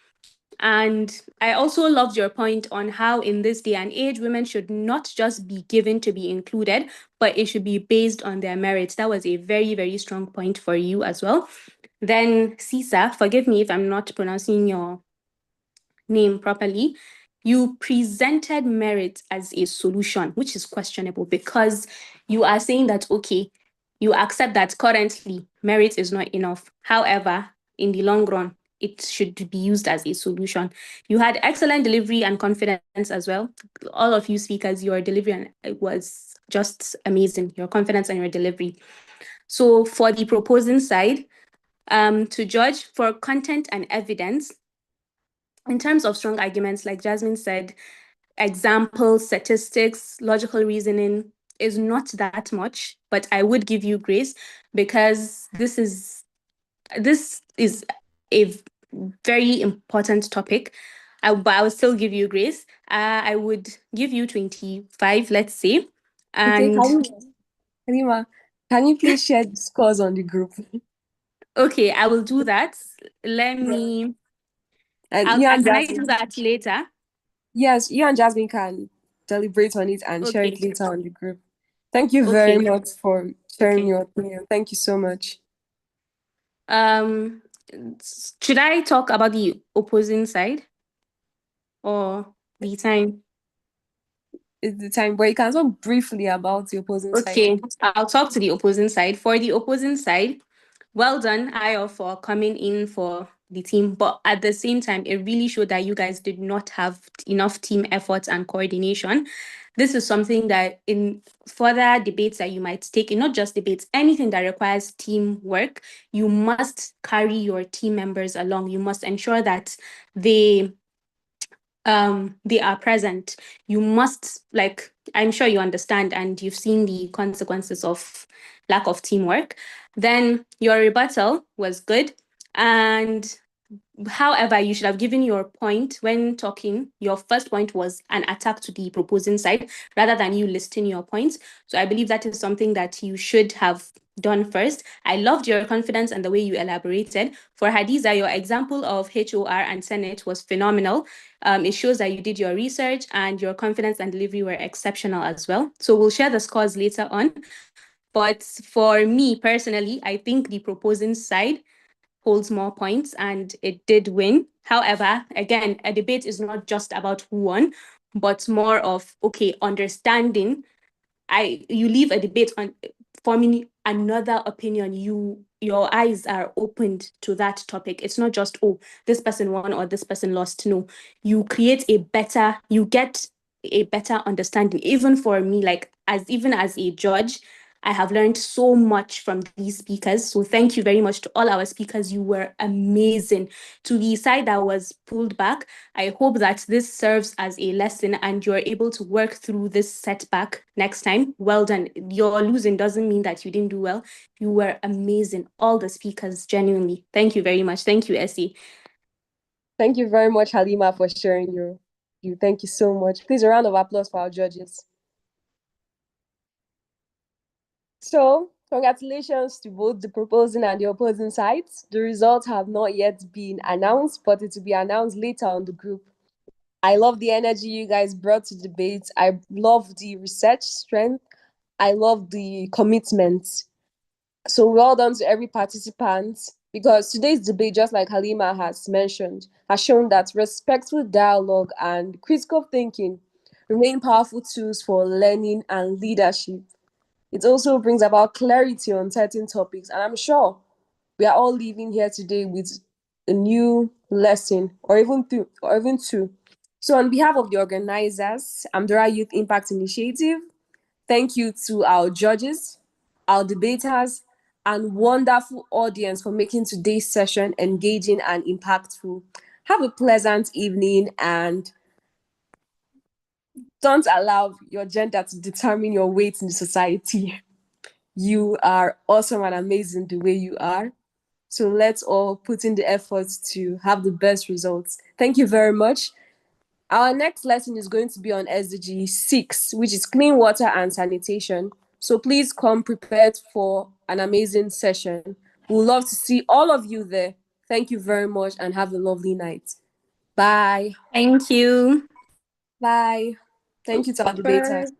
And I also loved your point on how, in this day and age, women should not just be given to be included, but it should be based on their merits. That was a very, very strong point for you as well. Then, Sisa, forgive me if I'm not pronouncing your name properly. You presented merit as a solution, which is questionable because you are saying that, okay, you accept that currently merit is not enough. However, in the long run, it should be used as a solution. You had excellent delivery and confidence as well. All of you speakers, your delivery was just amazing, your confidence and your delivery. So for the proposing side, to judge for content and evidence, in terms of strong arguments, like Jasmine said, examples, statistics, logical reasoning is not that much, but I would give you grace because this is a very important topic. But I will still give you grace. I would give you 25, let's say. Okay, And Halima, can you please share the scores on the group? okay, I will do that. Let Yeah. me, And you and can I do Jasmine, that later? yes, you and Jasmine can deliberate on it and share it Okay, later on the group. Thank you very okay, much for sharing okay. your opinion. Thank you so much. Um, should I talk about the opposing side or the time? It's the time, but you can talk briefly about the opposing side. Okay, I'll talk to the opposing side. For the opposing side, well done, Ayo, for coming in for the team. But at the same time, it really showed that you guys did not have enough team effort and coordination. This is something that in further debates that you might take, in not just debates, anything that requires teamwork, you must carry your team members along. You must ensure that they they are present. You must, like, I'm sure you understand and you've seen the consequences of lack of teamwork. Then your rebuttal was good. And however, you should have given your point when talking. Your first point was an attack to the proposing side rather than you listing your points. So I believe that is something that you should have done first. I loved your confidence and the way you elaborated. For Hadiza, your example of HOR and Senate was phenomenal. It shows that you did your research and your confidence and delivery were exceptional as well. So we'll share the scores later on. But for me personally, I think the proposing side holds more points and it did win. However, again, a debate is not just about who won, but more of, okay, understanding. You leave a debate on forming another opinion. Your eyes are opened to that topic. It's not just, oh, this person won or this person lost. No, you get a better understanding. Even for me, like even as a judge, I have learned so much from these speakers. So thank you very much to all our speakers. You were amazing. To the side that was pulled back, I hope that this serves as a lesson and you're able to work through this setback next time. Well done. Your losing doesn't mean that you didn't do well. You were amazing. All the speakers, genuinely. Thank you very much. Thank you, Essie. Thank you very much, Halima, for sharing your view. Thank you so much. Please, a round of applause for our judges. So, congratulations to both the proposing and the opposing sides. The results have not yet been announced, but it will be announced later on the group. I love the energy you guys brought to the debate. I love the research strength. I love the commitment. So well done to every participant because today's debate, just like Halima has mentioned, has shown that respectful dialogue and critical thinking remain powerful tools for learning and leadership. It also brings about clarity on certain topics, and I'm sure we are all leaving here today with a new lesson or even two. So on behalf of the organizers, Amdara Youth Impact Initiative, thank you to our judges, our debaters, and wonderful audience for making today's session engaging and impactful. Have a pleasant evening and don't allow your gender to determine your weight in the society. You are awesome and amazing the way you are. So let's all put in the effort to have the best results. Thank you very much. Our next lesson is going to be on SDG 6, which is clean water and sanitation. So please come prepared for an amazing session. We'd love to see all of you there. Thank you very much and have a lovely night. Bye. Thank you. Bye. Thank you to our Bye. debaters.